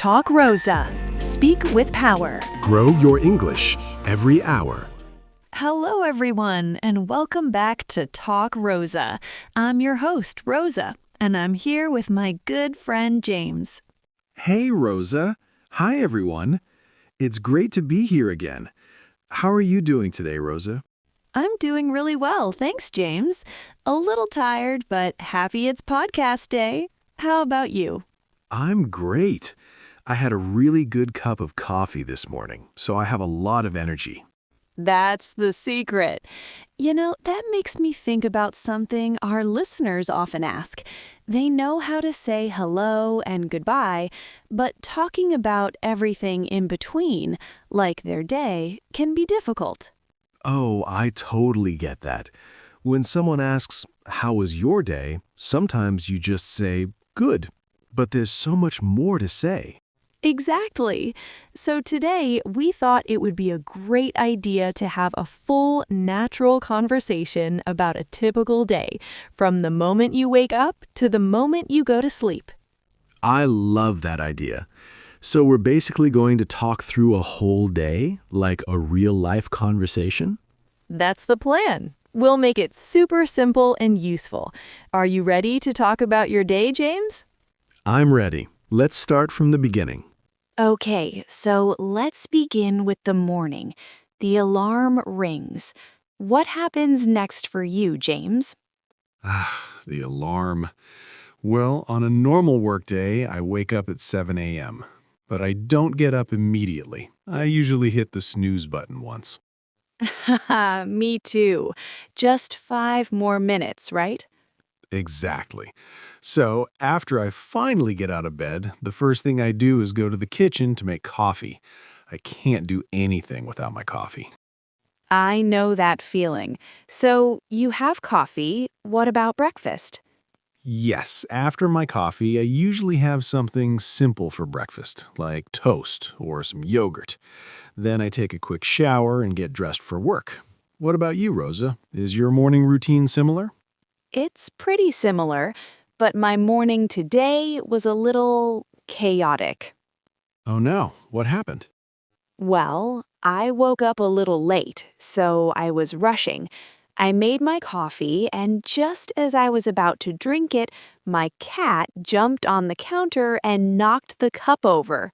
Talk Rosa. Speak with power. Grow your English every hour. Hello, everyone, and welcome back to Talk Rosa. I'm your host, Rosa, and I'm here with my good friend, James. Hey, Rosa. Hi, everyone. It's great to be here again. How are you doing today, Rosa? I'm doing really well, thanks, James. A little tired, but happy it's podcast day. How about you? I'm great. I had a really good cup of coffee this morning, so I have a lot of energy. That's the secret. That makes me think about something our listeners often ask. They know how to say hello and goodbye, but talking about everything in between, like their day, can be difficult. Oh, I totally get that. When someone asks, "How was your day?" sometimes you just say, "Good." But there's so much more to say. Exactly. So today, we thought it would be a great idea to have a full, natural conversation about a typical day, from the moment you wake up to the moment you go to sleep. I love that idea. So we're basically going to talk through a whole day, like a real-life conversation? That's the plan. We'll make it super simple and useful. Are you ready to talk about your day, James? I'm ready. Let's start from the beginning. Okay, so let's begin with the morning. The alarm rings. What happens next for you, James? The alarm. Well, on a normal workday, I wake up at 7 a.m., but I don't get up immediately. I usually hit the snooze button once. Haha, me too. Just 5 more minutes, right? Exactly. So, after I finally get out of bed, the first thing I do is go to the kitchen to make coffee. I can't do anything without my coffee. I know that feeling. So, you have coffee. What about breakfast? Yes, after my coffee, I usually have something simple for breakfast, like toast or some yogurt. Then I take a quick shower and get dressed for work. What about you, Rosa? Is your morning routine similar? It's pretty similar, but my morning today was a little chaotic. Oh no, what happened? Well, I woke up a little late, so I was rushing. I made my coffee, and just as I was about to drink it, my cat jumped on the counter and knocked the cup over.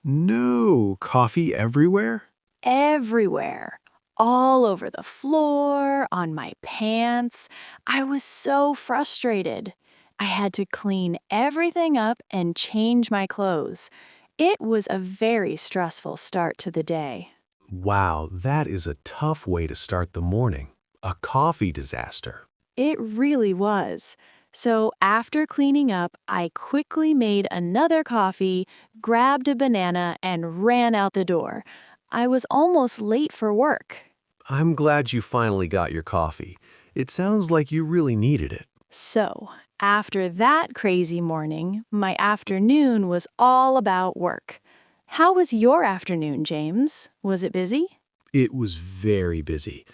No, coffee everywhere? Everywhere. All over the floor, on my pants. I was so frustrated. I had to clean everything up and change my clothes. It was a very stressful start to the day. Wow, that is a tough way to start the morning. A coffee disaster. It really was. So after cleaning up, I quickly made another coffee, grabbed a banana, and ran out the door. I was almost late for work. I'm glad you finally got your coffee. It sounds like you really needed it. So, after that crazy morning, my afternoon was all about work. How was your afternoon, James? Was it busy? It was very busy.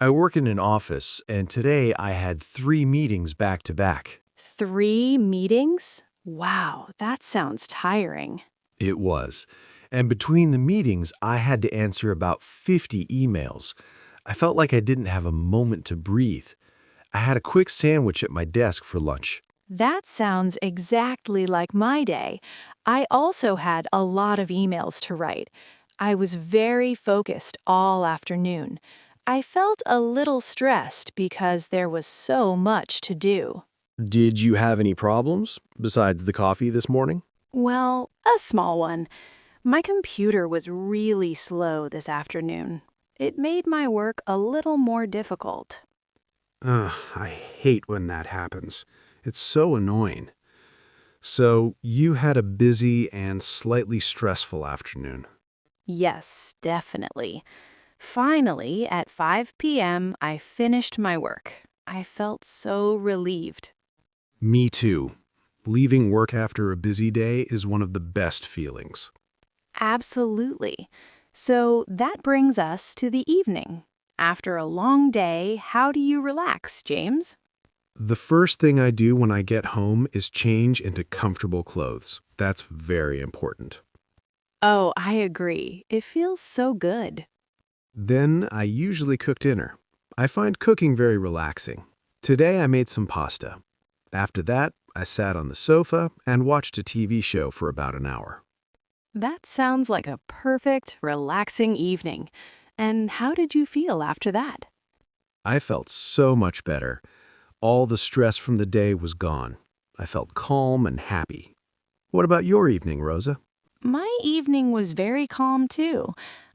I work in an office, and today I had 3 meetings back to back. 3 meetings? Wow, that sounds tiring. It was. And between the meetings, I had to answer about 50 emails. I felt like I didn't have a moment to breathe. I had a quick sandwich at my desk for lunch. That sounds exactly like my day. I also had a lot of emails to write. I was very focused all afternoon. I felt a little stressed because there was so much to do. Did you have any problems besides the coffee this morning? Well, a small one. My computer was really slow this afternoon. It made my work a little more difficult. I hate when that happens. It's so annoying. So, you had a busy and slightly stressful afternoon. Yes, definitely. Finally, at 5 p.m., I finished my work. I felt so relieved. Me too. Leaving work after a busy day is one of the best feelings. Absolutely. So that brings us to the evening. After a long day, how do you relax, James? The first thing I do when I get home is change into comfortable clothes. That's very important. Oh, I agree. It feels so good. Then I usually cook dinner. I find cooking very relaxing. Today I made some pasta. After that, I sat on the sofa and watched a TV show for about an hour. That sounds like a perfect, relaxing evening. And how did you feel after that? I felt so much better. All the stress from the day was gone. I felt calm and happy. What about your evening, Rosa? My evening was very calm too.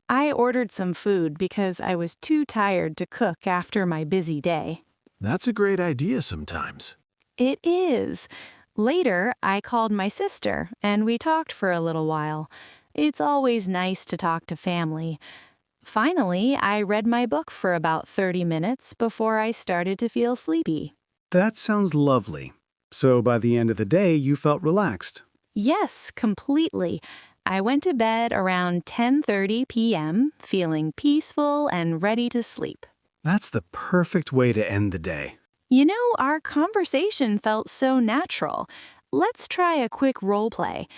I ordered some food because I was too tired to cook after my busy day. That's a great idea sometimes. It is. Later, I called my sister and we talked for a little while. It's always nice to talk to family. Finally, I read my book for about 30 minutes before I started to feel sleepy. That sounds lovely. So by the end of the day, you felt relaxed. Yes, completely. I went to bed around 10:30 p.m., feeling peaceful and ready to sleep. That's the perfect way to end the day. You know, our conversation felt so natural. Let's try a quick role play.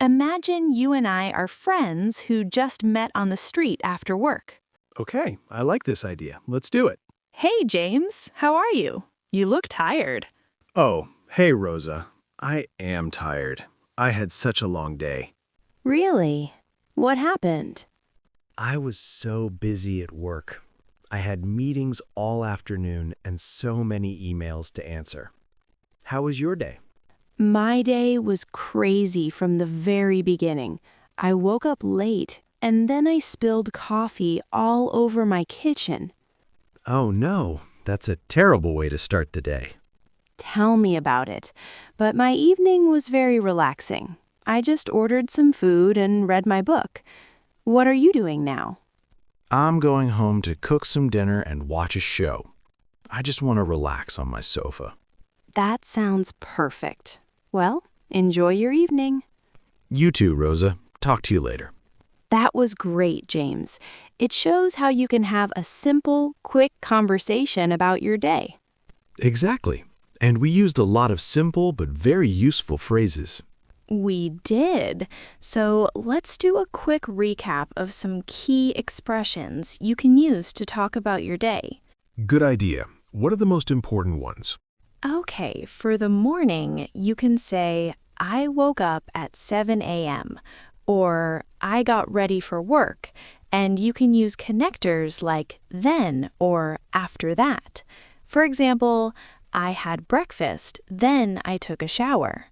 Imagine you and I are friends who just met on the street after work. Okay, I like this idea. Let's do it. Hey, James, how are you? You look tired. Oh, hey, Rosa. I am tired. I had such a long day. Really? What happened? I was so busy at work. I had meetings all afternoon and so many emails to answer. How was your day? My day was crazy from the very beginning. I woke up late, and then I spilled coffee all over my kitchen. Oh no, that's a terrible way to start the day. Tell me about it. But my evening was very relaxing. I just ordered some food and read my book. What are you doing now? I'm going home to cook some dinner and watch a show. I just want to relax on my sofa. That sounds perfect. Well, enjoy your evening. You too, Rosa. Talk to you later. That was great, James. It shows how you can have a simple, quick conversation about your day. Exactly. And we used a lot of simple but very useful phrases. We did. So let's do a quick recap of some key expressions you can use to talk about your day. Good idea. What are the most important ones? Okay, for the morning, you can say, I woke up at 7 a.m. or I got ready for work, and you can use connectors like then or after that. For example, I had breakfast, then I took a shower.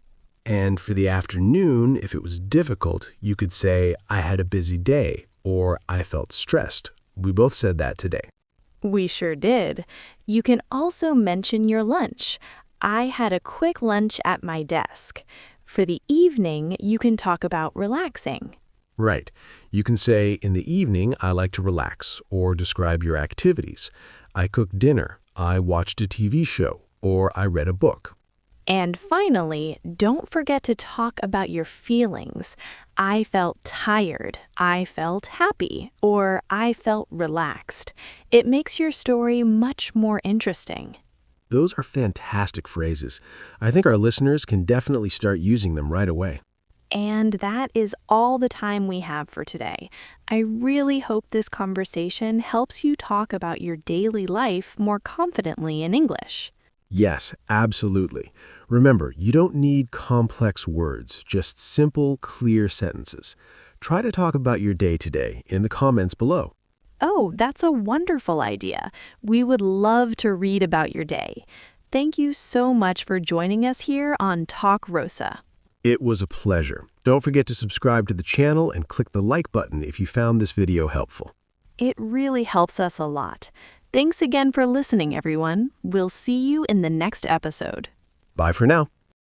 And for the afternoon, if it was difficult, you could say, I had a busy day, or I felt stressed. We both said that today. We sure did. You can also mention your lunch. I had a quick lunch at my desk. For the evening, you can talk about relaxing. Right. You can say, in the evening, I like to relax, or describe your activities. I cooked dinner, I watched a TV show, or I read a book. And finally, don't forget to talk about your feelings. I felt tired, I felt happy, or I felt relaxed. It makes your story much more interesting. Those are fantastic phrases. I think our listeners can definitely start using them right away. And that is all the time we have for today. I really hope this conversation helps you talk about your daily life more confidently in English. Yes, absolutely. Remember, you don't need complex words, just simple, clear sentences. Try to talk about your day today in the comments below. Oh, that's a wonderful idea. We would love to read about your day. Thank you so much for joining us here on Talk Rosa. It was a pleasure. Don't forget to subscribe to the channel and click the like button if you found this video helpful. It really helps us a lot. Thanks again for listening, everyone. We'll see you in the next episode. Bye for now.